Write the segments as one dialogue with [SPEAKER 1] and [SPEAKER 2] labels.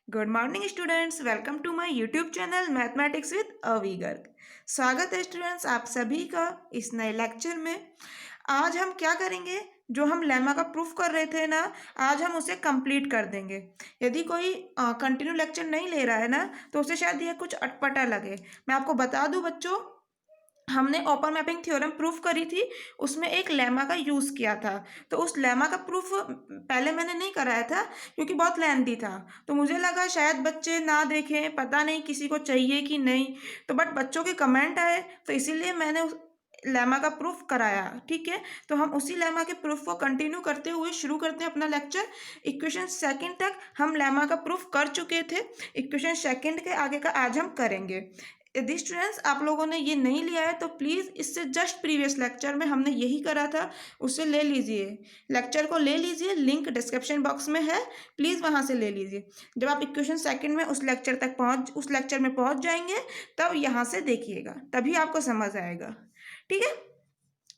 [SPEAKER 1] Good morning students, welcome to my YouTube channel mathematics with Avi Garg. स्वागत है students आप सभी का इस नए लेक्चर में। आज हम क्या करेंगे, जो हम लेमा का प्रूफ कर रहे थे ना, आज हम उसे कंप्लीट कर देंगे। यदि कोई कंटिन्यू लेक्चर नहीं ले रहा है ना, तो उसे शायद यह कुछ अटपटा लगे। मैं आपको बता दूं बच्चों, हमने ओपन मैपिंग थ्योरम प्रूफ करी थी, उसमें एक लेमा का यूज़ किया था। तो उस लेमा का प्रूफ पहले मैंने नहीं कराया था क्योंकि बहुत लेंथी था। तो मुझे लगा शायद बच्चे ना देखें, पता नहीं किसी को चाहिए कि नहीं। तो बट बच्चों के कमेंट आए तो इसीलिए मैंने उस लेमा का प्रूफ कराया। ठीक है, तो हम उसी लेमा के प्रूफ को कंटिन्यू करते हुए शुरू करते हैं अपना लेक्चर। इक्वेशन सेकंड तक हम लेमा का प्रूफ कर चुके थे, इक्वेशन सेकंड के आगे का आज हम करेंगे। यदि स्टूडेंट्स आप लोगों ने ये नहीं लिया है तो प्लीज़ इससे जस्ट प्रीवियस लेक्चर में हमने यही करा था, उससे ले लीजिए, लेक्चर को ले लीजिए, लिंक डिस्क्रिप्शन बॉक्स में है, प्लीज़ वहाँ से ले लीजिए। जब आप इक्वेशन सेकंड में उस लेक्चर में पहुँच जाएंगे तब यहाँ से देखिएगा, तभी आपको समझ आएगा। ठीक है,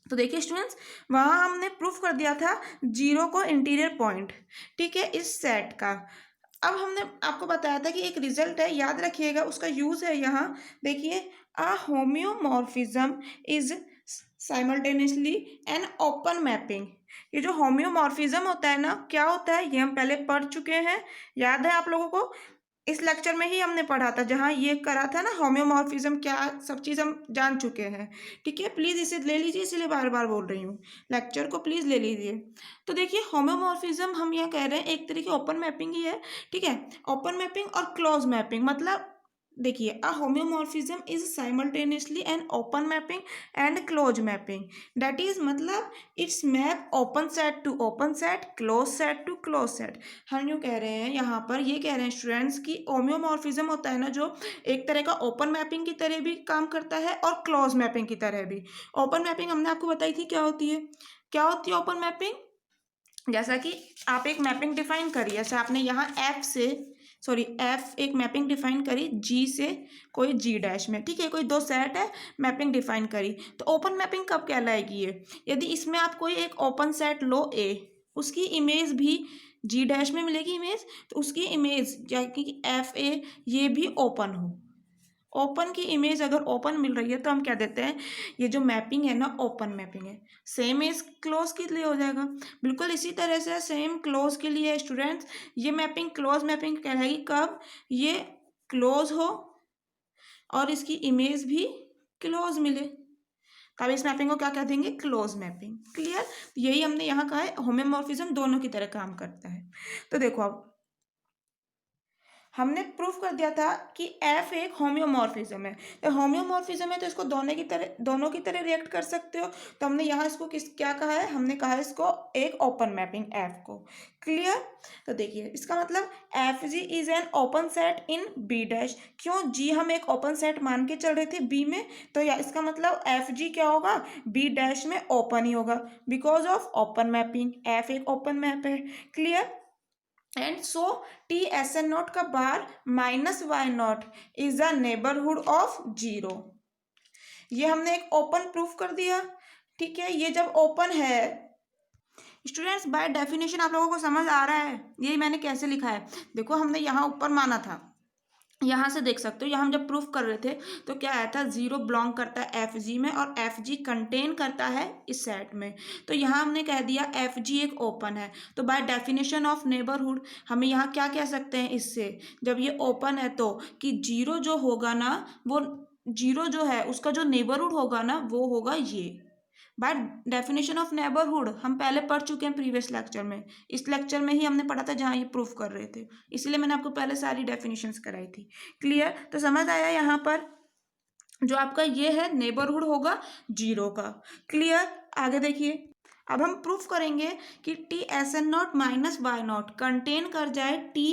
[SPEAKER 1] तो देखिए स्टूडेंट्स, वहाँ हमने प्रूफ कर दिया था जीरो को इंटीरियर पॉइंट, ठीक है, इस सेट का। अब हमने आपको बताया था कि एक रिजल्ट है, याद रखिएगा, उसका यूज है यहाँ। देखिए, a homeomorphism is simultaneously an open mapping. ये जो होम्योमॉर्फिज्म होता है ना, क्या होता है ये हम पहले पढ़ चुके हैं, याद है आप लोगों को। इस लेक्चर में ही हमने पढ़ा था, जहाँ ये करा था ना होम्योमॉर्फिज्म क्या, सब चीज़ हम जान चुके हैं। ठीक है, प्लीज़ इसे ले लीजिए, इसलिए बार बार बोल रही हूँ, लेक्चर को प्लीज़ ले लीजिए। तो देखिए, होम्योमॉर्फिज्म हम यह कह रहे हैं एक तरीके ओपन मैपिंग ही है। ठीक है, ओपन मैपिंग और क्लोज मैपिंग मतलब, देखिए, a homeomorphism is simultaneously an open mapping and close mapping. That is मतलब it's map open set to open set, close set to close set. हम यूँ कह रहे हैं, यहाँ पर ये कह रहे हैं स्टूडेंट्स की होम्योमॉर्फिज्म होता है ना, जो एक तरह का ओपन मैपिंग की तरह भी काम करता है और क्लोज मैपिंग की तरह भी। ओपन मैपिंग हमने आपको बताई थी क्या होती है, क्या होती है ओपन मैपिंग। जैसा कि आप एक मैपिंग डिफाइन करिए, जैसे आपने यहाँ एफ एक मैपिंग डिफाइन करी जी से कोई जी डैश में, ठीक है, कोई दो सेट है, मैपिंग डिफाइन करी, तो ओपन मैपिंग कब कहलाएगी ये, यदि इसमें आप कोई एक ओपन सेट लो ए, उसकी इमेज भी जी डैश में मिलेगी इमेज, तो उसकी इमेज कि एफ ए ये भी ओपन हो। ओपन की इमेज अगर ओपन मिल रही है तो हम क्या देते हैं, ये जो मैपिंग है ना ओपन मैपिंग है। सेम इज क्लोज के लिए हो जाएगा, बिल्कुल इसी तरह से सेम क्लोज के लिए है स्टूडेंट्स। ये मैपिंग क्लोज मैपिंग कहलाएगी कब, ये क्लोज हो और इसकी इमेज भी क्लोज मिले, तब इस मैपिंग को क्या कह देंगे, क्लोज मैपिंग। क्लियर, यही हमने यहाँ कहा है, होम्योमॉर्फिज्म दोनों की तरह काम करता है। तो देखो, अब हमने प्रूफ कर दिया था कि एफ एक होम्योमॉर्फिज्म है, तो होम्योमॉर्फिज्म है तो इसको दोनों की तरह रिएक्ट कर सकते हो। तो हमने यहाँ इसको क्या कहा है, हमने कहा है इसको एक ओपन मैपिंग एफ को। क्लियर, तो देखिए इसका मतलब F G is an open set in B dash. क्यों, जी हम एक ओपन सेट मान के चल रहे थे बी में, तो या इसका मतलब एफ जी क्या होगा, बी डैश में ओपन ही होगा, because of open mapping, F एक ओपन मैप है। Clear, and so T S N naught का bar minus Y naught is the neighbourhood of zero. ये हमने एक ओपन प्रूफ कर दिया। ठीक है, ये जब ओपन है स्टूडेंट्स, बाय डेफिनेशन आप लोगों को समझ आ रहा है ये मैंने कैसे लिखा है। देखो, हमने यहाँ ऊपर माना था, यहाँ से देख सकते हो, यहाँ हम जब प्रूफ कर रहे थे तो क्या आया था, जीरो बिलोंग करता है एफ जी में और एफ जी कंटेन करता है इस सेट में। तो यहाँ हमने कह दिया एफ जी एक ओपन है, तो बाय डेफिनेशन ऑफ नेबरहुड हमें यहाँ क्या कह सकते हैं इससे, जब ये ओपन है तो कि जीरो जो होगा ना, वो जीरो जो है उसका जो नेबरहुड होगा ना वो होगा ये। बाय डेफिनेशन ऑफ नेबरहुड हम पहले पढ़ चुके हैं प्रीवियस लेक्चर में, इस लेक्चर में ही हमने पढ़ा था जहाँ ये प्रूफ कर रहे थे, इसलिए मैंने आपको पहले सारी डेफिनेशंस कराई थी। क्लियर, तो समझ आया यहाँ पर जो आपका ये है नेबरहुड होगा जीरो का। क्लियर, आगे देखिए, अब हम प्रूफ करेंगे कि T S N naught minus Y naught contain कर जाए T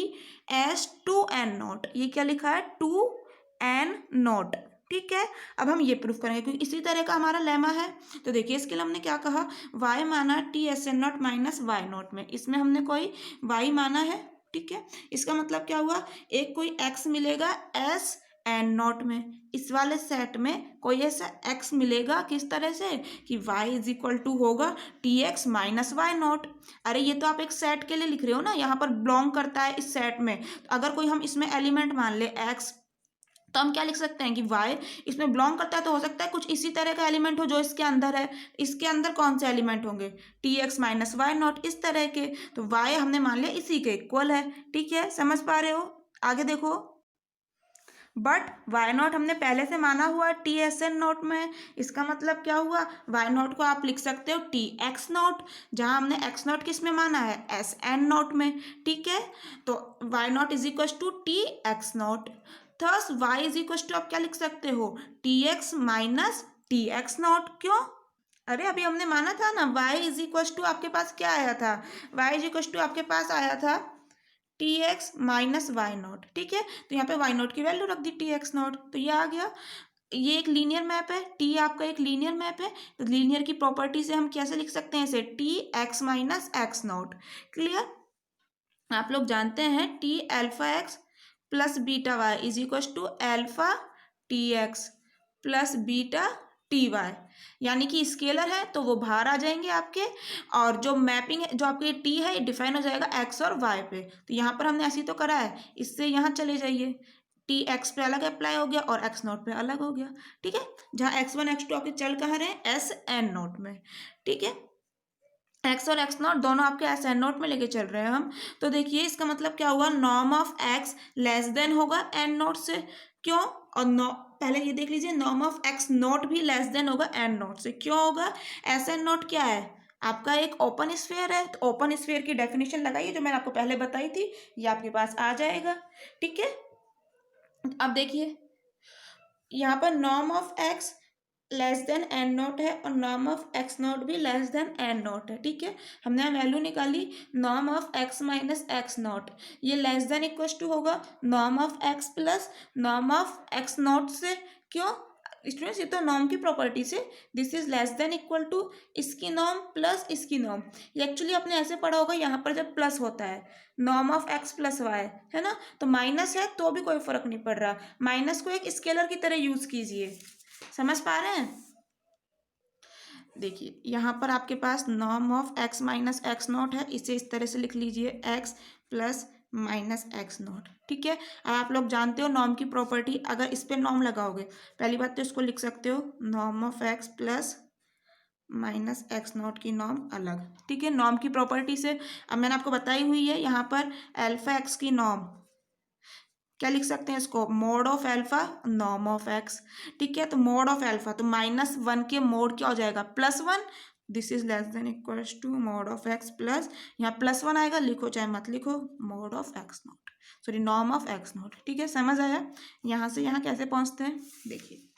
[SPEAKER 1] S two N naught. ये क्या लिखा है, टू एन नॉट। ठीक है, अब हम ये प्रूफ करेंगे क्योंकि इसी तरह का हमारा लेमा है। तो देखिए, इसके लिए हमने क्या कहा, y माना T S N naught minus Y naught में, इसमें हमने कोई y माना है। ठीक है, इसका मतलब क्या हुआ, एक कोई x मिलेगा s एन नॉट में। इस वाले सेट में कोई ऐसा एक्स मिलेगा किस तरह से कि y इज इक्वल टू होगा T X minus Y naught. अरे ये तो आप एक सेट के लिए लिख रहे हो ना, यहाँ पर बिलोंग करता है इस सेट में। तो अगर कोई हम इसमें एलिमेंट मान ले x, तो हम क्या लिख सकते हैं कि y इसमें बिलोंग करता है, तो हो सकता है कुछ इसी तरह का एलिमेंट हो जो इसके अंदर है। इसके अंदर कौन से एलिमेंट होंगे, T X minus Y naught, इस तरह के। तो y हमने मान लिया इसी के इक्वल है। ठीक है, समझ पा रहे हो? आगे देखो, बट वाई नॉट हमने पहले से माना हुआ टी एस एन नॉट में। इसका मतलब क्या हुआ, वाई नॉट को आप लिख सकते हो टी एक्स नॉट, जहाँ हमने एक्स नॉट किस में माना है, एस एन नॉट में। ठीक है, तो Y naught is equal to T X naught. Thus Y is equal to आप क्या लिख सकते हो, T X minus T X naught. क्यों, अरे अभी हमने माना था ना y इज इक्व टू आपके पास क्या आया था, y इज इक्व टू आपके पास आया था T X minus Y naught. ठीक है, तो यहाँ पे वाई नॉट की वैल्यू रख दी टी एक्स नॉट, तो ये आ गया। ये एक लीनियर मैप है, टी आपका एक लीनियर मैप है, तो लीनियर की प्रॉपर्टी से हम कैसे लिख सकते हैं इसे, T X minus X naught. Clear, आप लोग जानते हैं T alpha x plus beta Y is equal to alpha T x plus beta T Y, यानी कि स्केलर है तो वो बाहर आ जाएंगे आपके, और जो मैपिंग है जो आपके टी है ये डिफाइन हो जाएगा एक्स और वाई पे। तो यहाँ पर हमने ऐसे ही तो करा है, इससे यहाँ चले जाइए, टी एक्स पे अलग अप्लाई हो गया और एक्स नॉट पे अलग हो गया। ठीक है, जहाँ एक्स वन एक्स टू आपके चल कहाँ रहे, एस एन नॉट में। ठीक है, एक्स और एक्स नॉट दोनों आपके एस एन नोट में लेके चल रहे हैं हम। तो देखिए इसका मतलब क्या हुआ, norm of x less then होगा एन नोट से। क्यों, और नो पहले ये देख लीजिए, नॉर्म ऑफ एक्स नोट भी लेस देन होगा एन नोट से। क्यों होगा, एस एन नोट क्या है, आपका एक ओपन स्फीयर है, तो ओपन स्फीयर की डेफिनेशन लगाइए जो मैंने आपको पहले बताई थी, ये आपके पास आ जाएगा। ठीक है, अब देखिए यहाँ पर norm of x less than N naught है और नॉर्म ऑफ एक्स नोट भी लेस देन एन नोट है। ठीक है, हमने वैल्यू निकाली norm of X minus X naught, ये लेस देन इक्व टू होगा norm of X plus norm of X naught से। क्यों स्टूडेंट्स, ये तो नॉर्म की प्रॉपर्टी से, this is less than equal to इसकी नॉर्म प्लस इसकी नॉर्म। ये एक्चुअली आपने ऐसे पढ़ा होगा, यहाँ पर जब प्लस होता है norm of X plus Y है ना, तो माइनस है तो भी कोई फर्क नहीं पड़ रहा, माइनस को एक स्केलर की तरह यूज कीजिए। समझ पा रहे हैं? देखिए यहाँ पर आपके पास norm of X minus X naught है, इसे इस तरह से लिख लीजिए X plus minus X naught. ठीक है, आप लोग जानते हो नॉर्म की प्रॉपर्टी, अगर इस पर नॉर्म लगाओगे, पहली बात तो इसको लिख सकते हो norm of X plus minus X not की नॉर्म अलग। ठीक है, नॉर्म की प्रॉपर्टी से अब मैंने आपको बताई हुई है, यहाँ पर एल्फा एक्स की नॉर्म क्या लिख सकते हैं इसको, mod of alpha norm of X. ठीक है, तो मोड ऑफ एल्फा तो माइनस वन के मोड क्या हो जाएगा, plus one, this is less than equal to mod of X plus, यहाँ प्लस वन आएगा, लिखो चाहे मत लिखो, mod of X naught, sorry norm of X naught. ठीक है, समझ आया? यहाँ से यहाँ कैसे पहुँचते हैं, देखिए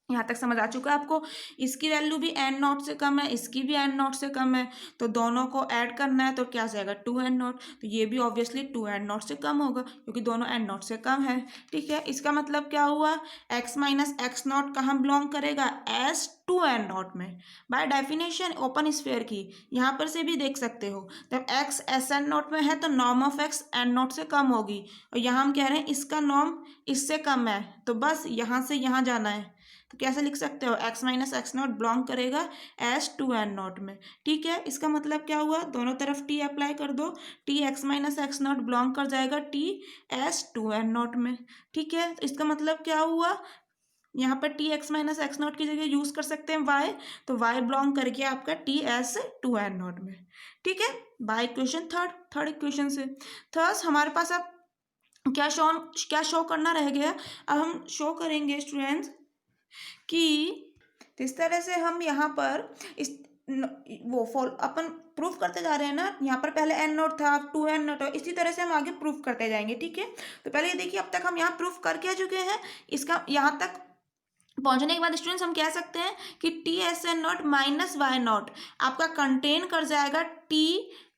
[SPEAKER 1] यहाँ तक समझ आ चुका है आपको। इसकी वैल्यू भी एन नॉट से कम है, इसकी भी एन नॉट से कम है, तो दोनों को ऐड करना है तो क्या आ जाएगा, टू एन नॉट, तो ये भी ऑब्वियसली टू एन नॉट से कम होगा क्योंकि दोनों एन नॉट से कम है। ठीक है, इसका मतलब क्या हुआ, एक्स माइनस एक्स नॉट कहाँ बिलोंग करेगा, एस टू एन नॉट में। बाय डेफिनेशन ओपन स्फीयर की यहाँ पर से भी देख सकते हो, जब एक्स एस एन नॉट में है तो norm of X N naught से कम होगी, और यहाँ हम कह रहे हैं इसका नॉर्म इससे कम है, तो बस यहाँ से यहाँ जाना है, तो कैसे लिख सकते हो, x minus X naught belong करेगा एस टू एन नॉट में। ठीक है, इसका मतलब क्या हुआ, दोनों तरफ टी अप्लाई कर दो, T X minus X naught belong कर जाएगा T S two N naught में। ठीक है, तो इसका मतलब क्या हुआ, यहाँ पर T X minus X not की जगह यूज कर सकते हैं वाई, तो वाई बिलोंग कर गया आपका T S two N naught में। ठीक है, बाय इक्वेशन थर्ड इक्वेशन से। थर्ड हमारे पास अब क्या शो करना रह गया, अब हम शो करेंगे स्टूडेंट्स कि इस तरह से हम यहाँ पर इस वो फॉल अपन प्रूफ करते जा रहे हैं ना, यहाँ पर पहले एन नोट था, अब टू एन नोट हो, इसी तरह से हम आगे प्रूफ करते जाएंगे। ठीक है, तो पहले ये देखिए अब तक हम यहाँ प्रूफ करके आ चुके हैं, इसका यहाँ तक पहुंचने के बाद स्टूडेंट्स हम कह सकते हैं कि T S N naught minus Y naught आपका कंटेन कर जाएगा T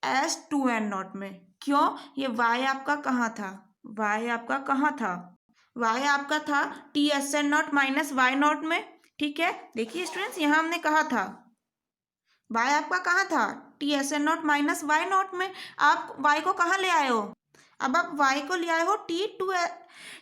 [SPEAKER 1] S two N naught में। क्यों, ये वाई आपका कहाँ था, वाई आपका कहाँ था, वाई आपका था T S N naught minus Y naught में। ठीक है, देखिए स्टूडेंट्स यहाँ हमने कहा था वाई आपका कहाँ था, T S N naught minus Y naught में, आप वाई को कहाँ ले आए हो, अब आप y को ले आए हो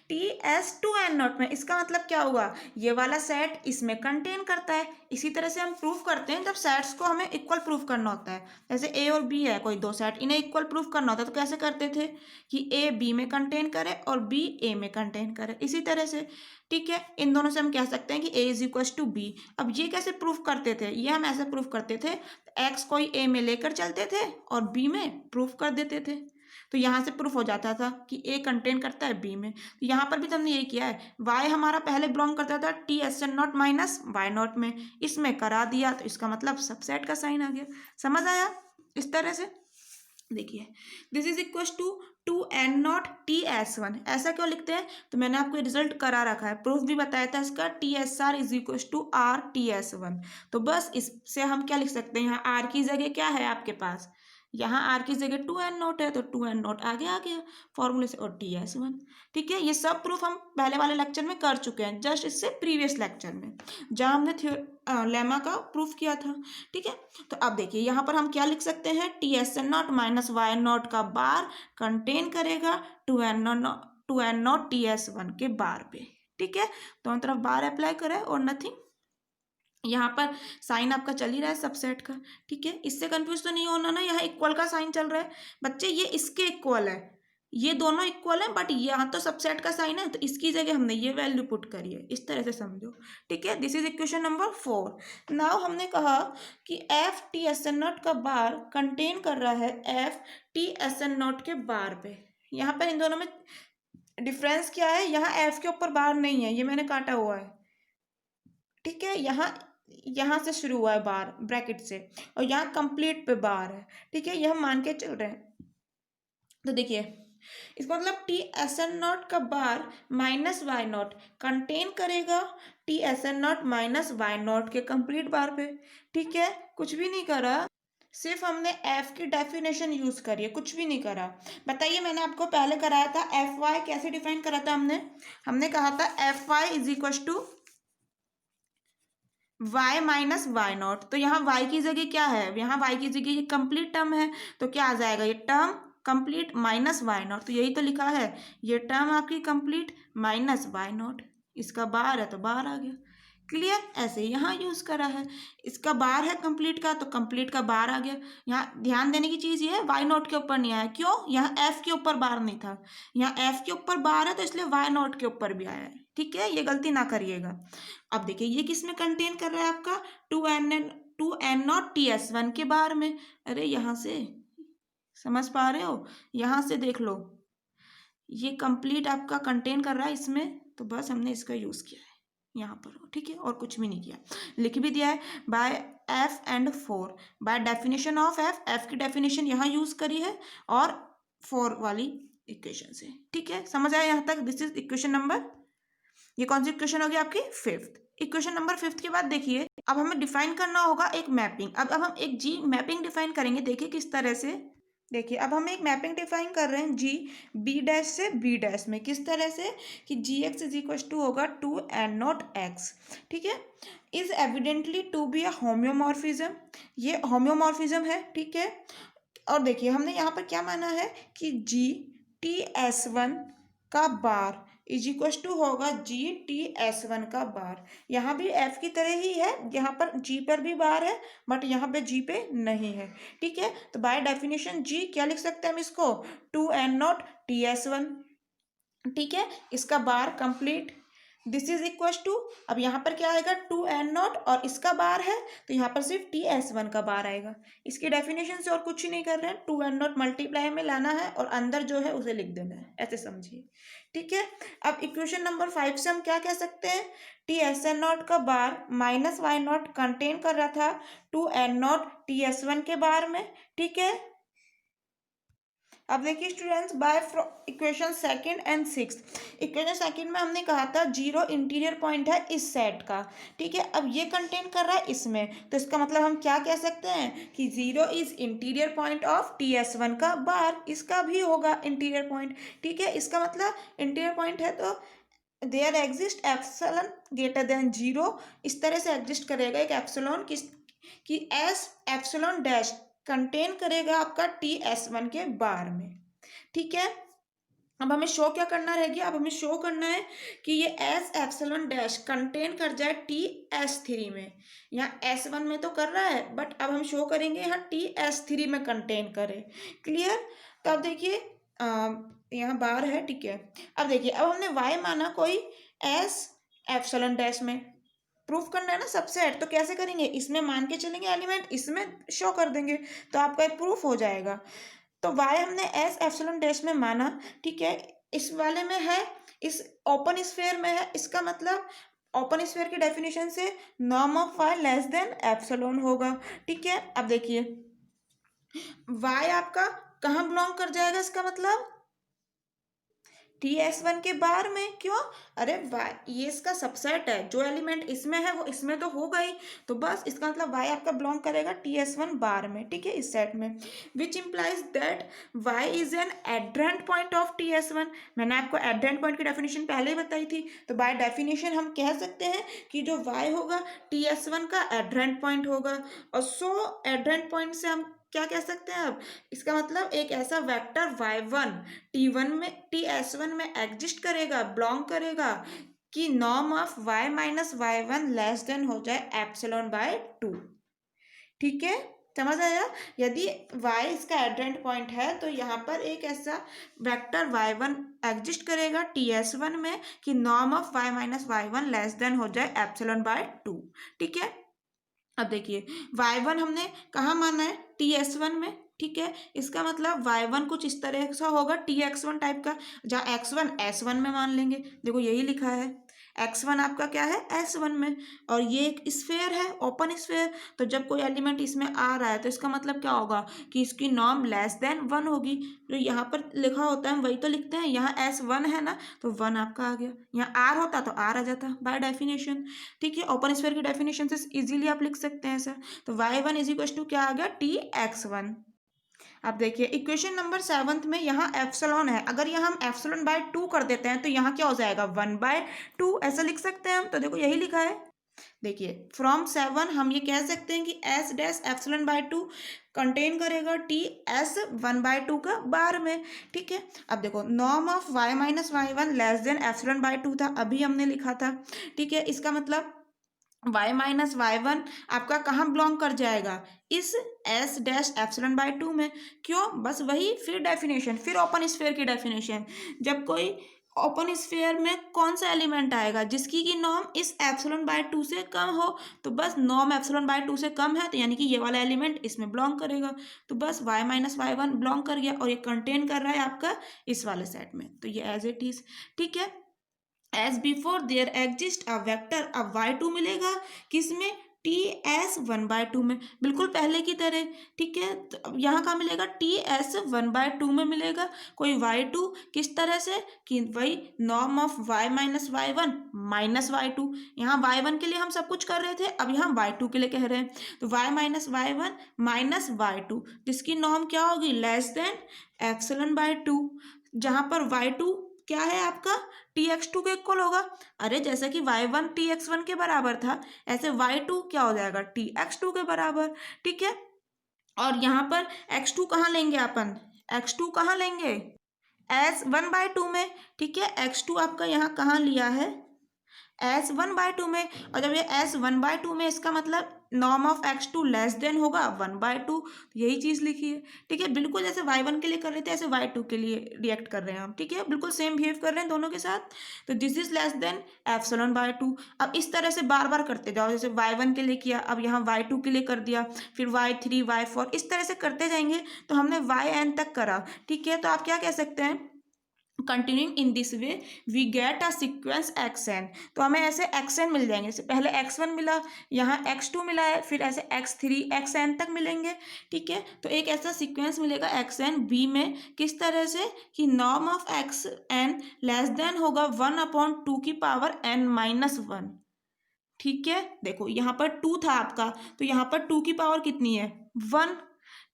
[SPEAKER 1] T_s_2n0 में, इसका मतलब क्या हुआ, ये वाला सेट इसमें कंटेन करता है। इसी तरह से हम प्रूफ करते हैं जब सेट्स को हमें इक्वल प्रूफ करना होता है। जैसे a और b है कोई दो सेट, इन्हें इक्वल प्रूफ करना होता है तो कैसे करते थे कि a b में कंटेन करे और b a में कंटेन करे, इसी तरह से। ठीक है, इन दोनों से हम कह सकते हैं कि a is equal to b। अब ये कैसे प्रूफ करते थे, ये हम ऐसे प्रूफ करते थे, x कोई a में लेकर चलते थे और b में प्रूफ कर देते थे, तो यहाँ से प्रूफ हो जाता था कि ए कंटेन करता है बी में। तो यहाँ पर भी तो हमने यही किया है, वाई हमारा पहले बिलोंग करता था T_s_n0 माइनस y0 में, इसमें करा दिया तो इसका मतलब सबसेट का साइन आ गया। समझ आया? इस तरह से देखिए, this is equal to n0 T_s1। ऐसा क्यों लिखते हैं, तो मैंने आपको रिजल्ट करा रखा है, प्रूफ भी बताया था इसका, TSR is equal to R T_s1। तो बस इससे हम क्या लिख सकते हैं, यहाँ R की जगह क्या है आपके पास, यहाँ आर की जगह 2n0 है तो 2n0 आगे आ गया फॉर्मूले से, और T_s1। ठीक है, ये सब प्रूफ हम पहले वाले लेक्चर में कर चुके हैं, जस्ट इससे प्रीवियस लेक्चर में जहाँ हमने लेमा का प्रूफ किया था। ठीक है, तो अब देखिए यहाँ पर हम क्या लिख सकते हैं, T_s_n0 माइनस y0 का बार कंटेन करेगा 2n0 T_s1 के बार पे। ठीक है, दोनों तरफ बार अप्लाई करें और नथिंग, यहाँ पर साइन आपका चल ही रहा है सबसेट का। ठीक है, इससे कंफ्यूज तो नहीं होना ना, यहाँ इक्वल का साइन चल रहा है बच्चे, ये इसके इक्वल है, ये दोनों इक्वल है, बट यहाँ तो सबसेट का साइन है तो इसकी जगह हमने ये वैल्यू पुट करी है, इस तरह से समझो। ठीक है, this is equation number 4। Now हमने कहा कि एफ T_s_n0 का बार कंटेन कर रहा है एफ T_s_n0 के बार पे। यहाँ पर इन दोनों में डिफरेंस क्या है, यहाँ एफ के ऊपर बार नहीं है, ये मैंने काटा हुआ है। ठीक है, यहाँ से शुरू हुआ है बार ब्रैकेट से, और यहाँ कंप्लीट पे बार है। ठीक है, यह हम मान के चल रहे हैं। तो देखिए, इसका मतलब T_s_n0 का बार माइनस y0 कंटेन करेगा T_s_n0 माइनस y0 के कंप्लीट बार पे। ठीक है, कुछ भी नहीं करा, सिर्फ हमने f की डेफिनेशन यूज करी है, कुछ भी नहीं करा। बताइए, मैंने आपको पहले कराया था fy कैसे डिफाइन करा था, हमने कहा था fy is equal to y minus y0। तो यहाँ y की जगह क्या है, यहाँ y की जगह ये कंप्लीट टर्म है, तो क्या आ जाएगा, ये टर्म कंप्लीट माइनस y0। तो यही तो लिखा है, ये टर्म आपकी कंप्लीट माइनस y0, इसका बार है तो बार आ गया। क्लियर, ऐसे ही यहाँ यूज करा है, इसका बार है कंप्लीट का तो कंप्लीट का बार आ गया। यहाँ ध्यान देने की चीज ये है, y0 के ऊपर नहीं आया, क्यों, यहाँ f के ऊपर बार नहीं था, यहाँ f के ऊपर बार है तो इसलिए y0 के ऊपर भी आया है। ठीक है, ये गलती ना करिएगा। अब देखिए, ये किस में कंटेन कर रहा है आपका 2n0 T_s1 के बार में। अरे यहाँ से समझ पा रहे हो, यहाँ से देख लो, ये कंप्लीट आपका कंटेन कर रहा है इसमें, तो बस हमने इसका यूज किया है यहाँ पर। ठीक है, और कुछ भी नहीं किया, लिख भी दिया है by F and 4, by definition of F की डेफिनेशन यहाँ यूज करी है और 4 वाली इक्वेशन से। ठीक है, समझ आया यहाँ तक? दिस इज इक्वेशन नंबर, ये कौन सी इक्वेशन होगी आपकी, 5th इक्वेशन। नंबर 5th के बाद देखिए, अब हमें डिफाइन करना होगा एक मैपिंग। अब हम एक जी मैपिंग डिफाइन करेंगे, देखिए किस तरह से। देखिए, अब हम एक मैपिंग डिफाइन कर रहे हैं जी बी डैश से बी डैश में, किस तरह से कि G X is equal to होगा 2n0 x। ठीक है, is evidently to be a homeomorphism, ये होम्योमॉर्फिज्म है। ठीक है, और देखिए हमने यहाँ पर क्या माना है कि जी T_s1 का बार इज इक्वल टू होगा जी T_s1 का बार। यहाँ भी f की तरह ही है, यहाँ पर g पर भी बार है बट यहाँ पे g पे नहीं है। ठीक है, तो बाय डेफिनेशन g क्या लिख सकते हैं हम इसको, 2n0 T_s1। ठीक है, इसका bar complete, this is equal to, अब यहाँ पर क्या आएगा 2n0 और इसका बार है तो यहाँ पर सिर्फ T_s1 का बार आएगा। इसकी डेफिनेशन से और कुछ ही नहीं कर रहे हैं, 2n0 मल्टीप्लाई में लाना है और अंदर जो है उसे लिख देना है, ऐसे समझिए। ठीक है, अब इक्वेशन नंबर 5 से हम क्या कह सकते हैं, T_s_n0 का बार माइनस y0 कंटेन कर रहा था 2n0 T_s1 के बार में। ठीक है, अब देखिए students, by equation second and 6, equation second में हमने कहा था 0 इंटीरियर पॉइंट है इस सेट का। ठीक है, अब ये कंटेन कर रहा है इसमें, तो इसका मतलब हम क्या कह सकते हैं कि 0 is interior point of T_s1 का बार, इसका भी होगा इंटीरियर पॉइंट। ठीक है, इसका मतलब इंटीरियर पॉइंट है तो there exist epsilon greater than 0, इस तरह से एग्जिस्ट करेगा एक एप्सिलॉन कि एस एप्सिलॉन डैश कंटेन करेगा आपका T_s1 के बार में। ठीक है, अब हमें शो क्या करना रह गया, अब हमें शो करना है कि ये एस एप्सिलॉन डैश कंटेन कर जाए टी एस थ्री में। यहाँ एस वन में तो कर रहा है, बट अब हम शो करेंगे यहाँ टी एस थ्री में कंटेन करे। क्लियर। तो अब देखिए यहाँ बार है, ठीक है। अब देखिए अब हमने वाई माना कोई एस एप्सिलॉन डैश में, प्रूफ करना है ना सबसेट, तो कैसे करेंगे, इसमें मान के चलेंगे एलिमेंट, इसमें शो कर देंगे, तो आपका एक प्रूफ हो जाएगा। तो वाई हमने एस एप्सिलॉन डैश में माना, ठीक है। इस वाले में है, इस ओपन स्फीयर में है, इसका मतलब ओपन स्फीयर की डेफिनेशन से norm of Y less than epsilon होगा, ठीक है। अब देखिए वाई आपका कहाँ बिलोंग कर जाएगा, इसका मतलब टी एस वन के बार में। क्यों, अरे वाई ये इसका सबसेट है, जो एलिमेंट इसमें है वो इसमें तो होगा ही, तो बस इसका मतलब वाई आपका बिलोंग करेगा टी एस वन बार में, ठीक है, इस सेट में। Which implies that Y is an adherent point of T S one. मैंने आपको एड्रेंट पॉइंट की डेफिनेशन पहले ही बताई थी, तो बाय डेफिनेशन हम कह सकते हैं कि जो वाई होगा टी एस वन का एड्रेंट पॉइंट होगा। और सो एड्रेंट पॉइंट से हम क्या कह सकते हैं, अब इसका मतलब एक ऐसा vector Y one T one में टी एस वन में एग्जिस्ट करेगा, बिलोंग करेगा, कि norm of Y minus Y one less than हो जाए एप्सिलॉन बाय टू। ठीक है, समझ आया। यदि y इसका एड्रेंट पॉइंट है तो यहाँ पर एक ऐसा वेक्टर y1 एग्जिस्ट करेगा ts1 में कि norm of y minus Y one less than हो जाए एप्सिलॉन बाय टू। ठीक है। अब देखिए y1 हमने कहाँ माना है, ts1 में, ठीक है। इसका मतलब y1 कुछ इस तरह सा होगा tx1 टाइप का, जहाँ x1 s1 में मान लेंगे। देखो यही लिखा है, x1 आपका क्या है s1 में, और ये एक स्फेयर है, ओपन स्फेयर। तो जब कोई एलिमेंट इसमें आ रहा है तो इसका मतलब क्या होगा कि इसकी नॉर्म लेस देन वन होगी। जो यहाँ पर लिखा होता है वही तो लिखते हैं, यहाँ s1 है ना, तो वन आपका आ गया। यहाँ r होता तो r आ जाता बाय डेफिनेशन। ठीक है, ओपन स्फीयर की डेफिनेशन से इजीली आप लिख सकते हैं ऐसा। तो y1 इज इक्वल टू क्या आ गया, tx1। अब देखिए इक्वेशन नंबर 7 में यहाँ एप्सिलॉन है, अगर यहाँ हम एप्सिलॉन बाय टू कर देते हैं तो यहाँ क्या हो जाएगा, 1/2 ऐसा लिख सकते हैं हम। तो देखो यही लिखा है, देखिए फ्रॉम 7 हम ये कह सकते हैं कि S dash epsilon by two contain करेगा टी एस 1/2 का बार में। ठीक है, अब देखो norm of Y minus Y one less than epsilon by two था, अभी हमने लिखा था। ठीक है, इसका मतलब y माइनस वाई वन आपका कहाँ बिलोंग कर जाएगा, इस s dash epsilon by to में। क्यों, बस वही फिर डेफिनेशन, फिर ओपन स्फीयर की डेफिनेशन। जब कोई ओपन स्फीयर में कौन सा एलिमेंट आएगा जिसकी की नॉर्म इस एप्सिलॉन बाय टू से कम हो, तो बस नॉर्म एप्सिलॉन बाय टू से कम है तो यानी कि ये वाला एलिमेंट इसमें बिलोंग करेगा। तो बस y minus Y one belong कर गया, और ये कंटेन कर रहा है आपका इस वाले सेट में, तो ये एज इट इज। ठीक है, as before there exist a vector, अब y2 मिलेगा किसमें, टी एस 1/2 में, बिल्कुल पहले की तरह। ठीक है, तो अब यहाँ कहाँ मिलेगा, टी एस 1/2 में मिलेगा। कोई y2 किस तरह से, कि वही norm of y minus Y one minus Y two. यहाँ y1 के लिए हम सब कुछ कर रहे थे, अब यहाँ y2 के लिए कह रहे हैं, तो y minus Y one minus Y two, जिसकी नॉर्म क्या होगी, less than epsilon by two. जहाँ पर y2 क्या है आपका, tx2 के इक्वल होगा। अरे जैसे कि y1 tx1 के बराबर था, ऐसे y2 क्या हो जाएगा, tx2 के बराबर। ठीक है, और यहाँ पर x2 कहाँ लेंगे अपन, x2 कहाँ लेंगे, s1/2 में। ठीक है, x2 आपका यहाँ कहाँ लिया है, s1/2 में। और जब ये s1/2 में, इसका मतलब norm of x2 less than होगा 1/2, यही चीज़ लिखी है। ठीक है, बिल्कुल जैसे y1 के लिए कर रहे थे ऐसे y2 के लिए रिएक्ट कर रहे हैं हम। ठीक है, बिल्कुल सेम बिहेव कर रहे हैं दोनों के साथ। तो this is less than epsilon by to. अब इस तरह से बार बार करते जाओ, जैसे y1 के लिए किया, अब यहाँ y2 के लिए कर दिया, फिर y3 y4 इस तरह से करते जाएंगे। तो हमने yn तक करा। ठीक है, तो आप क्या कह सकते हैं, continuing in this way we get a sequence xn। तो हमें ऐसे xn मिल जाएंगे, जैसे पहले x1 मिला, यहाँ x2 मिला है, फिर ऐसे x3 xn तक मिलेंगे। ठीक है, तो एक ऐसा सीक्वेंस मिलेगा xn b में, किस तरह से कि norm of xn less than होगा 1/2 की पावर n माइनस वन। ठीक है, देखो यहाँ पर 2 था आपका, तो यहाँ पर 2 की पावर कितनी है, 1।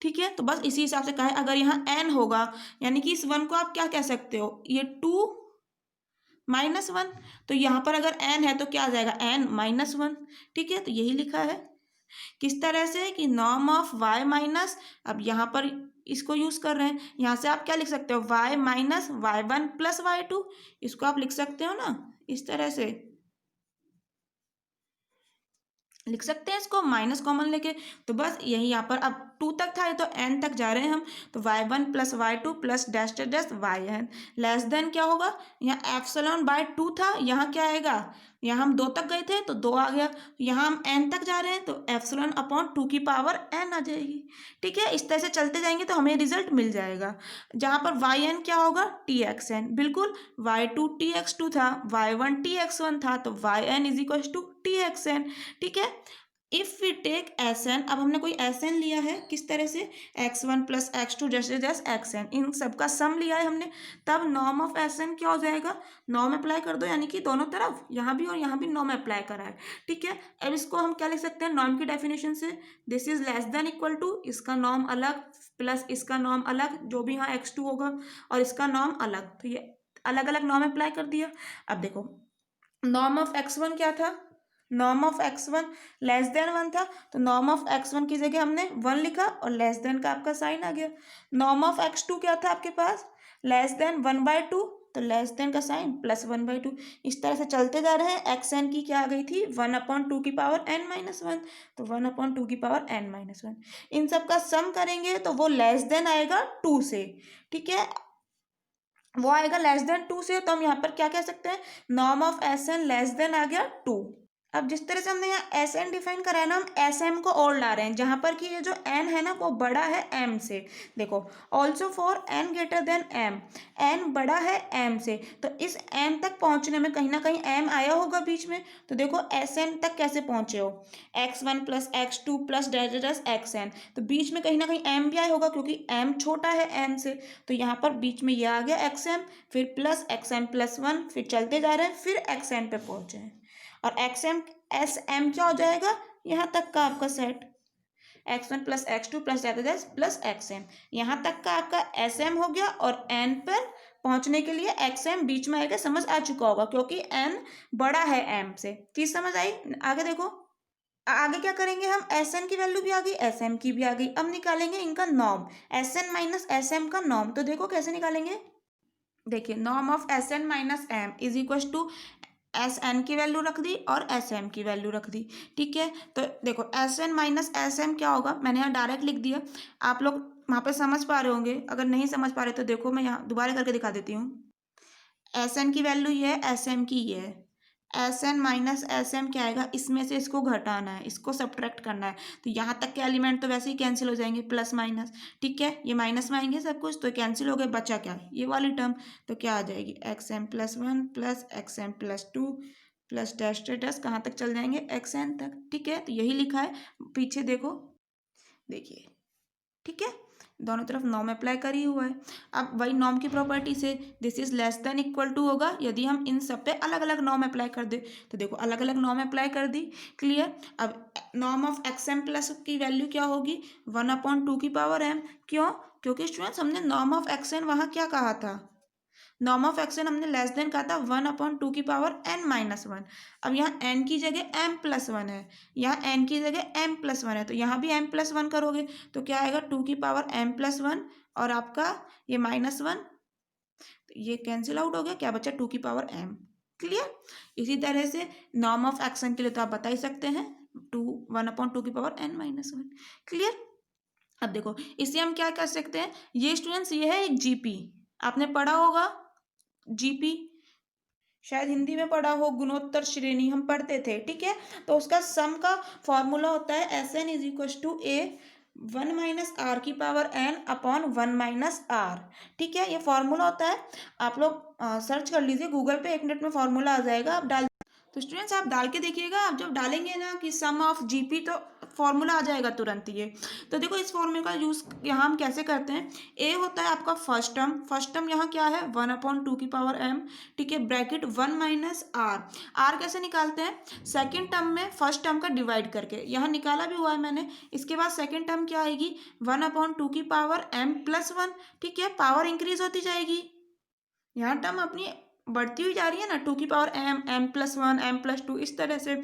[SPEAKER 1] ठीक है, तो बस इसी हिसाब से कहा है, अगर यहाँ n होगा यानी कि इस 1 को आप क्या कह सकते हो, ये 2 माइनस वन। तो यहाँ पर अगर n है तो क्या आ जाएगा, n माइनस वन। ठीक है, तो यही लिखा है किस तरह से कि नॉर्म ऑफ y माइनस, अब यहाँ पर इसको यूज़ कर रहे हैं। यहाँ से आप क्या लिख सकते हो, y minus Y one plus Y two, इसको आप लिख सकते हो ना, इस तरह से लिख सकते हैं इसको माइनस कॉमन लेके। तो बस यही यहाँ पर अब टू तक था, ये तो एन तक जा रहे हैं हम, तो Y one plus Y two plus dash dash dash Y N less than क्या होगा, यहाँ एप्सिलॉन बाय टू था, यहाँ क्या आएगा, यहाँ हम दो तक गए थे तो दो आ गया, यहाँ हम एन तक जा रहे हैं तो एप्सिलॉन अपॉन टू की पावर एन आ जाएगी। ठीक है, इस तरह से चलते जाएंगे तो हमें रिजल्ट मिल जाएगा, जहाँ पर वाई एन क्या होगा, टी एक्स एन, बिल्कुल Y two T X two था, Y one T X one था, तो Y N is equal to T x N. ठीक है, if we take S N, अब हमने कोई एस एन लिया है किस तरह से, X one plus X two जैसे जैसे एक्स एन, इन सबका सम लिया है हमने, तब नॉर्म ऑफ एस एन क्या हो जाएगा, नॉर्म अप्लाई कर दो, यानी कि दोनों तरफ यहाँ भी और यहाँ भी नॉर्म अप्लाई करा है। ठीक है, अब इसको हम क्या लिख सकते हैं नॉर्म की डेफिनेशन से, this is less than equal to, इसका नॉर्म अलग प्लस इसका नॉर्म अलग, जो भी यहाँ एक्स टू होगा और इसका नॉर्म अलग, तो ये अलग अलग नॉर्म अप्लाई कर दिया। अब देखो नॉर्म ऑफ एक्स वन क्या था, norm of x one less than one था, तो नॉर्म ऑफ एक्स वन की जगह हमने वन लिखा और लेस देन का आपका साइन आ गया। नॉर्म ऑफ एक्स टू क्या था आपके पास, less than one by two, तो लेस देन का sign plus one by two, इस तरह से चलते जा रहे हैं। एक्स एन की क्या आ गई थी, वन अपॉन टू की पावर एन माइनस वन, तो वन अपॉन टू की पावर एन माइनस वन, इन सब का सम करेंगे तो वो लेस देन आएगा टू से। ठीक है, वो आएगा लेस देन टू से, तो हम यहाँ पर क्या कह सकते हैं, norm of S N less than आ गया टू। अब जिस तरह से हमने यहाँ एस एन डिफाइन करा है ना, हम एस एम को और ला रहे हैं, जहाँ पर कि ये जो एन है ना वो बड़ा है एम से। देखो also for N greater than M, N बड़ा है एम से, तो इस एम तक पहुँचने में कहीं ना कहीं एम आया होगा बीच में, तो देखो एस एन तक कैसे पहुँचे हो, X one plus X two plus dash dash x N, तो बीच में कहीं ना कहीं एम भी आया होगा क्योंकि एम छोटा है एन से, तो यहाँ पर बीच में ये आ गया एक्स एम, फिर plus X M plus one, फिर चलते जा रहे हैं, फिर एक्स एन पे पहुँचे हैं, और एक्स एम एस एम क्या हो जाएगा, यहाँ तक का आपका set X one plus X two plus plus X M, यहाँ तक का आपका एस एम हो गया, और एन पर पहुंचने के लिए एक्स एम बीच में आएगा, समझ आ चुका होगा क्योंकि एन बड़ा है एम से। चीज समझ आई, आगे देखो आगे क्या करेंगे हम, एस एन की वैल्यू भी आ गई, एस एम की भी आ गई, अब निकालेंगे इनका norm, S N minus S M का नॉर्म, तो देखो कैसे निकालेंगे, देखिए norm of S N minus M is equal to S N की वैल्यू रख दी और एस एम की वैल्यू रख दी। ठीक है, तो देखो S N minus S M क्या होगा, मैंने यहाँ डायरेक्ट लिख दिया, आप लोग वहाँ पे समझ पा रहे होंगे, अगर नहीं समझ पा रहे तो देखो मैं यहाँ दोबारा करके दिखा देती हूँ। एस एन की वैल्यू ये है, एस एम की ये है, S N minus S M क्या आएगा, इसमें से इसको घटाना है, इसको सब्ट्रैक्ट करना है, तो यहाँ तक के एलिमेंट तो वैसे ही कैंसिल हो जाएंगे, प्लस माइनस। ठीक है, ये माइनस में आएंगे सब कुछ तो कैंसिल हो गए, बचा क्या, ये वाली टर्म, तो क्या आ जाएगी, X M plus one plus X M plus two plus dash dash कहाँ तक चल जाएंगे, एक्स एन तक। ठीक है, तो यही लिखा है, पीछे देखो, देखिए ठीक है, दोनों तरफ नॉर्म अप्लाई करी हुआ है। अब वही नॉर्म की प्रॉपर्टी से this is less than equal to होगा, यदि हम इन सब पे अलग अलग नॉर्म अप्लाई कर दे, तो देखो अलग अलग नॉर्म अप्लाई कर दी, क्लियर। अब norm of x M plus की वैल्यू क्या होगी, वन अपॉन टू की पावर एम, क्यों, क्योंकि स्टूडेंट्स हमने नॉर्म ऑफ एक्स एन वहाँ क्या कहा था, नॉर्म ऑफ एक्स एन हमने लेस देन कहा था वन अपॉन टू की पावर एन माइनस वन, अब यहाँ एन की जगह एम प्लस वन है, यहाँ एन की जगह एम प्लस वन है, तो यहाँ भी एम प्लस वन करोगे तो क्या आएगा, टू की पावर एम प्लस वन और आपका ये माइनस वन, तो ये कैंसिल आउट हो गया, क्या बचा, टू की पावर एम। क्लियर, इसी तरह से नॉर्म ऑफ एक्स एन के लिए तो आप बता ही सकते हैं, टू वन अपॉन टू की power n minus one. Clear, अब देखो इसे हम क्या कर सकते हैं, ये स्टूडेंट्स ये है एक जीपी, आपने पढ़ा होगा जीपी, शायद हिंदी में पढ़ा हो, गुणोत्तर श्रेणी हम पढ़ते थे। ठीक है, तो उसका सम का फॉर्मूला होता है S N is equal to A one minus R की power N upon one minus R. ठीक है, ये फॉर्मूला होता है, आप लोग सर्च कर लीजिए गूगल पे, एक मिनट में फॉर्मूला आ जाएगा, आप डाल, तो स्टूडेंट्स आप डाल के देखिएगा, आप जब डालेंगे ना कि सम ऑफ जीपी तो फॉर्मूला आ जाएगा तुरंत ये। तो देखो इस फॉर्मूले का यूज़ यहाँ हम कैसे करते हैं, ए होता है आपका फर्स्ट टर्म यहाँ क्या है, वन अपॉन टू की पावर एम। ठीक है, bracket one minus r, r कैसे निकालते हैं, सेकेंड टर्म में फर्स्ट टर्म का डिवाइड करके, यहाँ निकाला भी हुआ है मैंने। इसके बाद सेकेंड टर्म क्या आएगी, वन अपॉन टू की पावर एम प्लस वन। ठीक है, पावर इंक्रीज होती जाएगी, यहाँ टर्म अपनी बढ़ती हुई जा रही है ना, टू की power m, m plus one, m plus two, इस तरह से।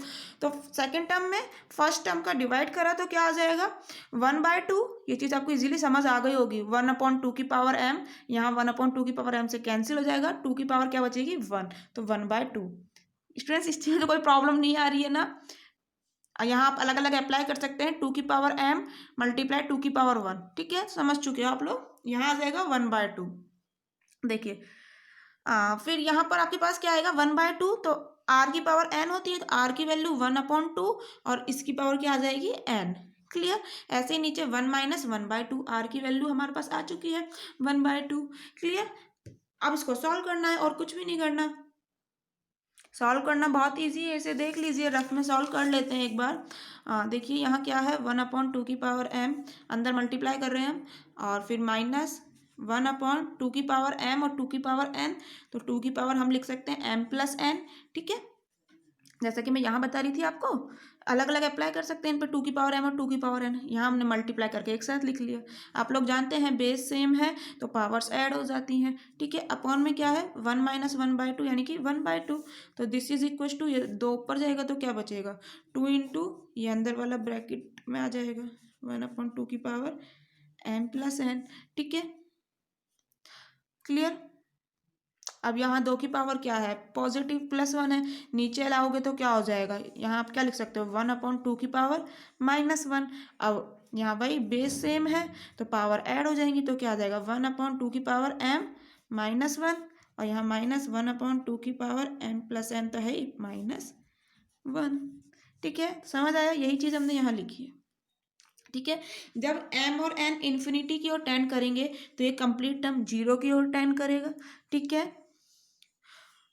[SPEAKER 1] तो सेकेंड टर्म में फर्स्ट टर्म का डिवाइड करा तो क्या आ जाएगा, 1/2। ये चीज़ आपको इजीली समझ आ गई होगी। 1/2 की पावर एम, यहाँ 1/2 की पावर एम से कैंसिल हो जाएगा, टू की पावर क्या बचेगी, 1, तो 1/2। स्टूडेंट्स इस चीज़ में कोई प्रॉब्लम नहीं आ रही है ना। यहाँ आप अलग अलग अप्लाई कर सकते हैं, 2 की पावर m मल्टीप्लाई 2 की पावर 1, ठीक है, समझ चुके हो आप लोग। यहाँ आ जाएगा 1/2। देखिए फिर यहाँ पर आपके पास क्या आएगा, 1/2, तो r की पावर n होती है, तो r की वैल्यू 1/2 और इसकी पावर क्या आ जाएगी, n। क्लियर। ऐसे ही नीचे 1 माइनस 1/2, r की वैल्यू हमारे पास आ चुकी है 1/2। क्लियर। अब इसको सॉल्व करना है और कुछ भी नहीं करना। सॉल्व करना बहुत इजी है, इसे देख लीजिए, रफ में सॉल्व कर लेते हैं एक बार। देखिए यहाँ क्या है, 1/2 की पावर m, अंदर मल्टीप्लाई कर रहे हैं हम, और फिर माइनस 1/2 की पावर m और 2 की पावर n, तो 2 की पावर हम लिख सकते हैं m प्लस n, ठीक है। जैसा कि मैं यहाँ बता रही थी आपको, अलग अलग अप्लाई कर सकते हैं इन पर, 2 की पावर m और 2 की पावर n, यहाँ हमने मल्टीप्लाई करके एक साथ लिख लिया। आप लोग जानते हैं बेस सेम है तो पावर्स ऐड हो जाती हैं, ठीक है। अपॉन में क्या है, 1 माइनस 1/2 यानी कि 1/2, तो दिस इज इक्वल टू, ये 2 ऊपर जाएगा तो क्या बचेगा, 2 इंटू ये अंदर वाला ब्रैकेट में आ जाएगा 1/2 की पावर m प्लस n, ठीक है। क्लियर। अब यहाँ 2 की पावर क्या है, पॉजिटिव +1 है, नीचे लाओगे तो क्या हो जाएगा, यहाँ आप क्या लिख सकते हो, 1/2 की पावर -1। अब यहाँ भाई बेस सेम है तो पावर ऐड हो जाएंगी, तो क्या आ जाएगा, 1/2 की पावर m-1, और यहाँ -1/2 की पावर m प्लस n, तो है ही -1। ठीक है, समझ आया, यही चीज़ हमने यहाँ लिखी है, ठीक है। जब m और n इन्फिनिटी की ओर टेंड करेंगे तो ये कंप्लीट टर्म 0 की ओर टेंड करेगा, ठीक है।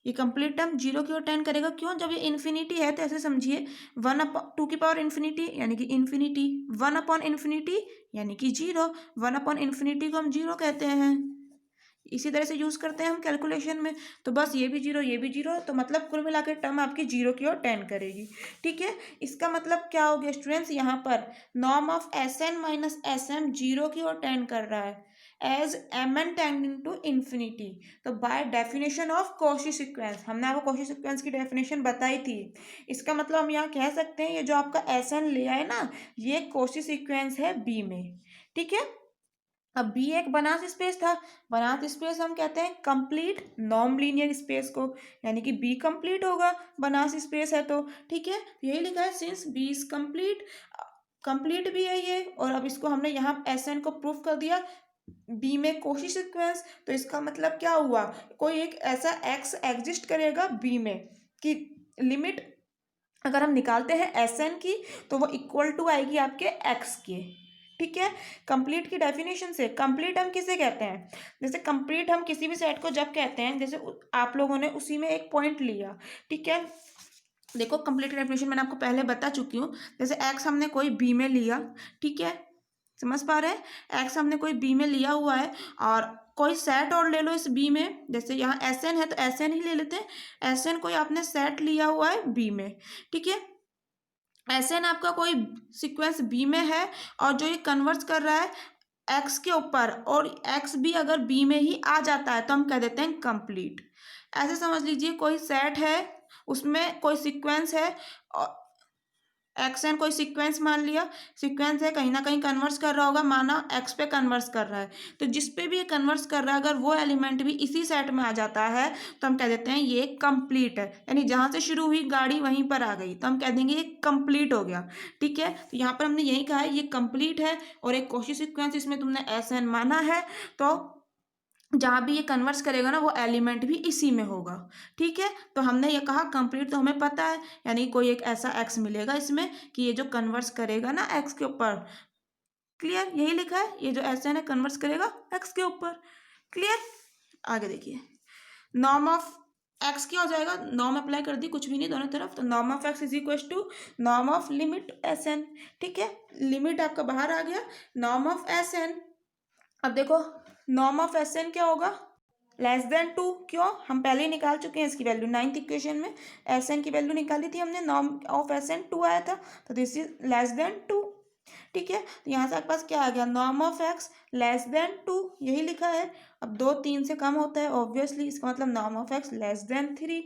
[SPEAKER 1] ये कंप्लीट टर्म 0 की ओर टेंड करेगा, क्यों, जब ये इन्फिनिटी है तो ऐसे समझिए, 1/2 की पावर इन्फिनिटी यानी कि इन्फिनिटी, 1/∞ यानी कि 0, 1/∞ को हम 0 कहते हैं, इसी तरह से यूज करते हैं हम कैलकुलेशन में। तो बस ये भी 0, ये भी 0, तो मतलब कुल मिला के टर्म आपकी 0 की ओर टेंड करेगी, ठीक है। इसका मतलब क्या हो गया स्टूडेंट्स, यहाँ पर norm of Sn minus Sm 0 की ओर टेंड कर रहा है as Mn tending to infinity. तो by definition of Cauchy sequence, हमने आपको कॉची सीक्वेंस की डेफिनेशन बताई थी, इसका मतलब हम यहाँ कह सकते हैं ये जो आपका Sn लिया है ना, ये कॉची सीक्वेंस है बी में, ठीक है। अब बी एक बनास स्पेस था, बनास स्पेस हम कहते हैं कंप्लीट नॉन लीनियर स्पेस को, यानी कि बी कंप्लीट होगा बनास स्पेस है तो, ठीक है। यही लिखा है, since B is complete, complete भी है ये, और अब इसको हमने यहाँ Sn को प्रूफ कर दिया बी में कॉची सीक्वेंस, तो इसका मतलब क्या हुआ, कोई एक ऐसा एक्स एग्जिस्ट करेगा बी में कि लिमिट अगर हम निकालते हैं Sn की तो वो इक्वल टू आएगी आपके एक्स के, ठीक है। कंप्लीट की डेफिनेशन से, कंप्लीट हम किसे कहते हैं, जैसे कंप्लीट हम किसी भी सेट को जब कहते हैं, जैसे आप लोगों ने उसी में एक पॉइंट लिया, ठीक है। देखो कंप्लीट की डेफिनेशन मैंने आपको पहले बता चुकी हूँ, जैसे एक्स हमने कोई बी में लिया, ठीक है, समझ पा रहे हैं, एक्स हमने कोई बी में लिया हुआ है, और कोई सेट और ले लो इस बी में, जैसे यहाँ Sn है तो Sn ही ले लेते हैं, Sn कोई आपने सेट लिया हुआ है बी में, ठीक है। Sn आपका कोई सीक्वेंस बी में है और जो ये कन्वर्स कर रहा है एक्स के ऊपर, और एक्स भी अगर बी में ही आ जाता है तो हम कह देते हैं कंप्लीट। ऐसे समझ लीजिए कोई सेट है, उसमें कोई सीक्वेंस है, और Xn कोई सीक्वेंस मान लिया, सीक्वेंस है कहीं ना कहीं कन्वर्स कर रहा होगा, माना एक्स पे कन्वर्स कर रहा है, तो जिस पे भी ये कन्वर्स कर रहा है अगर वो एलिमेंट भी इसी सेट में आ जाता है तो हम कह देते हैं ये कंप्लीट है, यानी जहाँ से शुरू हुई गाड़ी वहीं पर आ गई तो हम कह देंगे ये कंप्लीट हो गया, ठीक है। तो यहाँ पर हमने यही कहा है ये कंप्लीट है, और एक कॉची सीक्वेंस इसमें तुमने Sn माना है, तो जहाँ भी ये कन्वर्स करेगा ना वो एलिमेंट भी इसी में होगा, ठीक है। तो हमने ये कहा कंप्लीट तो हमें पता है, यानी कोई एक ऐसा एक्स मिलेगा इसमें कि ये जो कन्वर्स करेगा ना एक्स के ऊपर, क्लियर, यही लिखा है, ये जो Sn है कन्वर्स करेगा एक्स के ऊपर, क्लियर। आगे देखिए, नॉर्म ऑफ एक्स क्या हो जाएगा, नॉर्म अप्लाई कर दी, कुछ भी नहीं दोनों तरफ, तो norm of x is equal to norm of limit Sn, ठीक है। लिमिट आपका बाहर आ गया, नॉर्म ऑफ Sn, अब देखो नॉर्म ऑफ Sn क्या होगा, <2, क्यों, हम पहले ही निकाल चुके हैं इसकी वैल्यू 9th इक्वेशन में, Sn की वैल्यू निकाली थी हमने, नॉर्म ऑफ Sn 2 आया था, तो दिस इज <2, ठीक है। तो यहाँ से आपके पास क्या आ गया, norm of x less then 2, यही लिखा है। अब 2 3 से कम होता है ऑब्वियसली, इसका मतलब norm of x less then 3।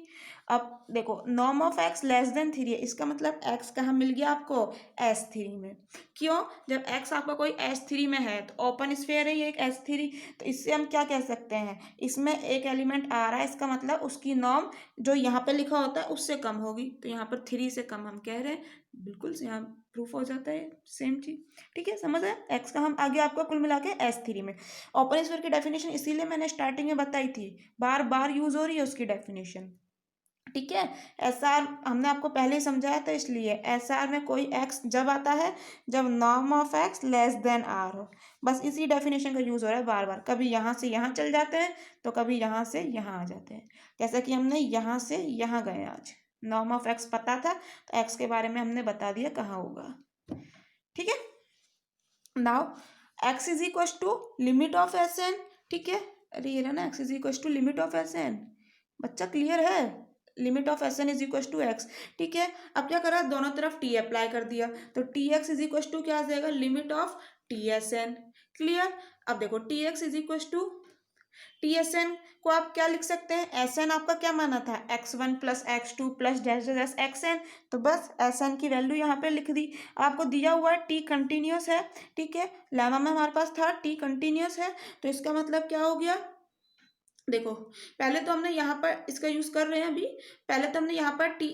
[SPEAKER 1] अब देखो norm of x less then 3 है, इसका मतलब एक्स कहाँ मिल गया आपको, S3 में। क्यों, जब एक्स आपका कोई S3 में है तो ओपन स्फीयर है ये एक S3, तो इससे हम क्या कह सकते हैं, इसमें एक एलिमेंट आ रहा है, इसका मतलब उसकी नॉर्म जो यहाँ पे लिखा होता है उससे कम होगी, तो यहाँ पर 3 से कम हम कह रहे हैं, बिल्कुल से यहाँ प्रूफ हो जाता है सेम चीज। ठीक है, समझ आया, एक्स का हम आगे आपको कुल मिला के S3 में। ओपन स्फीयर की डेफिनेशन इसीलिए मैंने स्टार्टिंग में बताई थी, बार बार यूज हो रही है उसकी डेफिनेशन। ठीक है, एस आर हमने आपको पहले ही समझाया था, इसलिए एस आर में कोई एक्स जब आता है जब norm of x less than r हो, बस इसी डेफिनेशन का यूज हो रहा है बार बार। कभी यहाँ से यहाँ चल जाते हैं तो कभी यहाँ से यहाँ आ जाते हैं, जैसा कि हमने यहाँ से यहाँ गए आज। नॉर्म ऑफ एक्स पता था तो एक्स के बारे में हमने बता दिया कहाँ होगा। ठीक है, now x is equal to limit of S n. ठीक है, अरे ये रहा ना, x is equal to limit of S n, बच्चा क्लियर है, limit of S N is equal to x. ठीक है, अब क्या करा, दोनों तरफ टी अप्लाई कर दिया, तो T x is equal to क्या आ जाएगा, limit of T S n. Clear, अब देखो T x is equal to T S n को आप क्या लिख सकते हैं, एस एन आपका क्या माना था, x1 plus x2 plus dash dash x N, तो बस एस एन की वैल्यू यहाँ पे लिख दी। आपको दिया हुआ है टी कंटिन्यूस है। ठीक है, लेमा में हमारे पास था टी कंटिन्यूस है, तो इसका मतलब क्या हो गया, देखो पहले तो हमने यहाँ पर इसका यूज कर रहे हैं अभी, पहले तो हमने यहाँ पर टी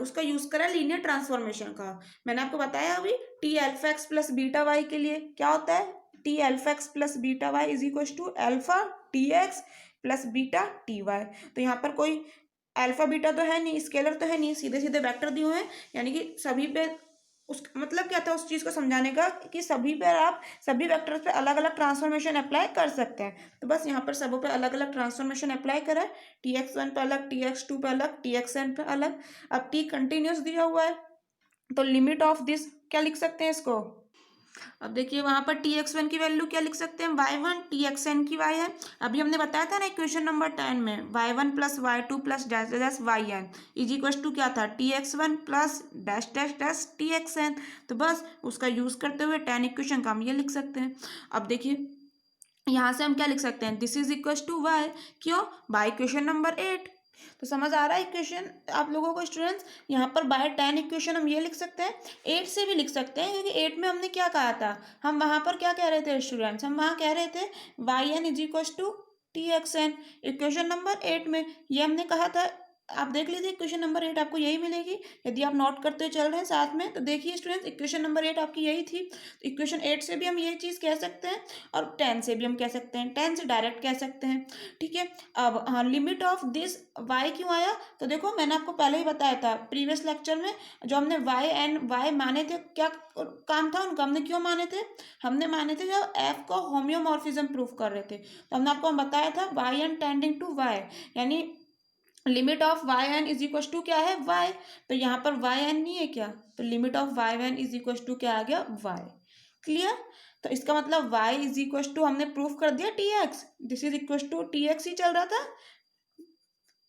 [SPEAKER 1] उसका यूज करा लीनियर ट्रांसफॉर्मेशन का। मैंने आपको बताया अभी T alpha x plus beta y के लिए क्या होता है, T alpha x plus beta Y is equal to alpha T x plus beta T y. तो यहाँ पर कोई अल्फा बीटा तो है नहीं, स्केलर तो है नहीं, सीधे सीधे वेक्टर दिए हुए हैं, यानी कि सभी पे उस मतलब क्या था उस चीज़ को समझाने का कि सभी पर आप सभी वेक्टर्स पे अलग अलग ट्रांसफॉर्मेशन अप्लाई कर सकते हैं। तो बस यहाँ पर सबों पे अलग अलग ट्रांसफॉर्मेशन अप्लाई करा है, TX1 पे अलग, TX2 पे अलग, TXN पे अलग। अब टी कंटिन्यूस दिया हुआ है तो लिमिट ऑफ दिस क्या लिख सकते हैं इसको, अब देखिए वहां पर TX1 की वैल्यू क्या लिख सकते हैं, y1, TXN की y है। अभी हमने बताया था ना इक्वेशन नंबर 10 में y1 plus y2 plus dash dash yn is equal to क्या था, TX1 plus dash dash dash TXN। तो बस उसका यूज करते हुए 10 इक्वेशन का हम ये लिख सकते हैं। अब देखिए यहाँ से हम क्या लिख सकते हैं, this is equal to y, क्यों, बाय इक्वेशन नंबर 8। तो समझ आ रहा है इक्वेशन आप लोगों को स्टूडेंट्स, यहाँ पर बाय 10 इक्वेशन हम ये लिख सकते हैं, 8 से भी लिख सकते हैं, क्योंकि 8 में हमने क्या कहा था, हम वहाँ पर क्या कह रहे थे स्टूडेंट्स, हम वहाँ कह रहे थे y N is equal to T x n. Equation number 8 में ये हमने कहा था, आप देख लीजिए इक्वेशन नंबर 8 आपको यही मिलेगी, यदि आप नोट करते चल रहे हैं साथ में तो देखिए स्टूडेंट्स इक्वेशन नंबर 8 आपकी यही थी। तो इक्वेशन 8 से भी हम यही चीज़ कह सकते हैं और 10 से भी हम कह सकते हैं, 10 से डायरेक्ट कह सकते हैं। ठीक है, अब हाँ लिमिट ऑफ दिस y क्यों आया, तो देखो मैंने आपको पहले ही बताया था प्रीवियस लेक्चर में, जो हमने y एंड y माने थे, क्या काम था उनका, हमने क्यों माने थे, हमने माने थे जब f को होम्योमॉर्फिज्म प्रूफ कर रहे थे, तो हमने आपको बताया था y n tending to y, यानी limit of Y N is equal to क्या है, वाई। तो यहाँ पर वाई एन नहीं है क्या, तो limit of Y N is equal to क्या आ गया, वाई। क्लियर, तो इसका मतलब y इज इक्वल टू हमने प्रूफ कर दिया T X, this is equal to T X ही चल रहा था,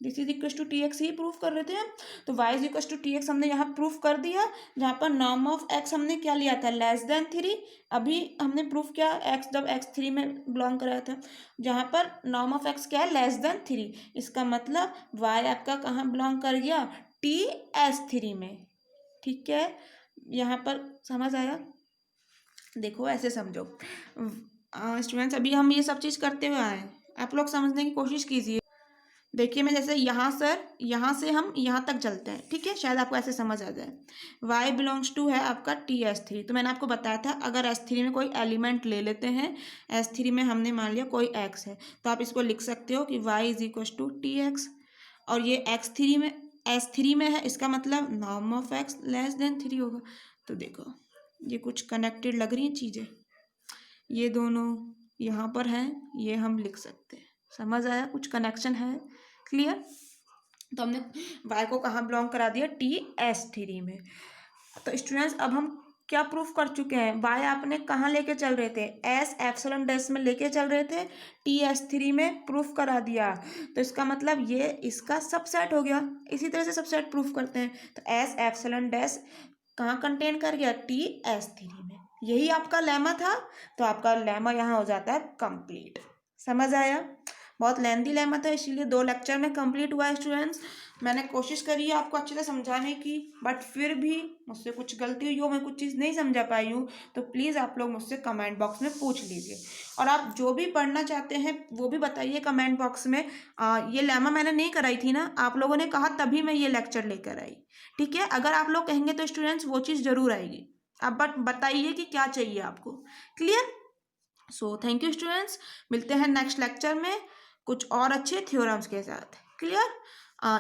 [SPEAKER 1] this is equal to T X ही प्रूफ कर रहे थे हम। तो y is equal to T X हमने यहाँ प्रूफ कर दिया, जहाँ पर नॉर्म ऑफ x हमने क्या लिया था, लेस देन 3। अभी हमने प्रूफ किया x जब x 3 में बिलोंग कराया था, जहाँ पर नॉर्म ऑफ x क्या है, लेस देन 3। इसका मतलब y आपका कहाँ बिलोंग कर गया, TS3 में। ठीक है, यहाँ पर समझ आया, देखो ऐसे समझो स्टूडेंट्स, अभी हम ये सब चीज़ करते हुए आए, आप लोग समझने की कोशिश कीजिए। देखिए मैं जैसे यहाँ सर, यहाँ से हम यहाँ तक चलते हैं, ठीक है, शायद आपको ऐसे समझ आ जाए। y बिलोंग्स टू है आपका TS3, तो मैंने आपको बताया था अगर S3 में कोई एलिमेंट ले लेते हैं, S3 में हमने मान लिया कोई x है, तो आप इसको लिख सकते हो कि y is equal to TX, और ये x3 में S3 में है, इसका मतलब norm of x less than 3 होगा। तो देखो ये कुछ कनेक्टेड लग रही हैं चीज़ें, ये दोनों यहाँ पर हैं, ये हम लिख सकते हैं, समझ आया, कुछ कनेक्शन है, क्लियर। तो हमने y को कहाँ बिलोंग करा दिया, TS3 में। तो स्टूडेंट्स अब हम क्या प्रूफ कर चुके हैं, y आपने कहाँ लेके चल रहे थे, S एप्सिलॉन डैश में लेके चल रहे थे, TS3 में प्रूफ करा दिया, तो इसका मतलब ये इसका सबसेट हो गया। इसी तरह से सबसेट प्रूफ करते हैं, तो S एप्सिलॉन डैश कहाँ कंटेन कर गया, TS3 में। यही आपका लेमा था, तो आपका लेमा यहाँ हो जाता है कंप्लीट। समझ आया? बहुत लेंदी लेमा था, इसीलिए 2 लेक्चर में कंप्लीट हुआ है स्टूडेंट्स। मैंने कोशिश करी है आपको अच्छे से समझाने की, बट फिर भी मुझसे कुछ गलती हुई हो, मैं कुछ चीज़ नहीं समझा पाई हूँ, तो प्लीज़ आप लोग मुझसे कमेंट बॉक्स में पूछ लीजिए। और आप जो भी पढ़ना चाहते हैं वो भी बताइए कमेंट बॉक्स में। ये लेमा मैंने नहीं कराई थी ना, आप लोगों ने कहा तभी मैं ये लेक्चर लेकर आई। ठीक है, अगर आप लोग कहेंगे तो स्टूडेंट्स वो चीज़ ज़रूर आएगी। अब बट बताइए कि क्या चाहिए आपको। Clear? So thank you students, मिलते हैं नेक्स्ट लेक्चर में कुछ और अच्छे थ्योरम्स के साथ। क्लियर?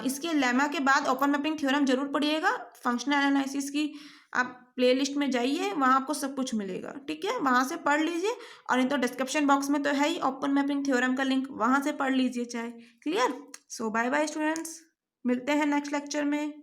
[SPEAKER 1] इसके लेमा के बाद ओपन मैपिंग थ्योरम जरूर पढ़िएगा। फंक्शनल एनालिसिस की आप प्लेलिस्ट में जाइए, वहाँ आपको सब कुछ मिलेगा। ठीक है, वहाँ से पढ़ लीजिए, और नहीं तो डिस्क्रिप्शन बॉक्स में तो है ही ओपन मैपिंग थ्योरम का लिंक, वहाँ से पढ़ लीजिए चाहे। क्लियर? सो बाय बाय स्टूडेंट्स, मिलते हैं नेक्स्ट लेक्चर में।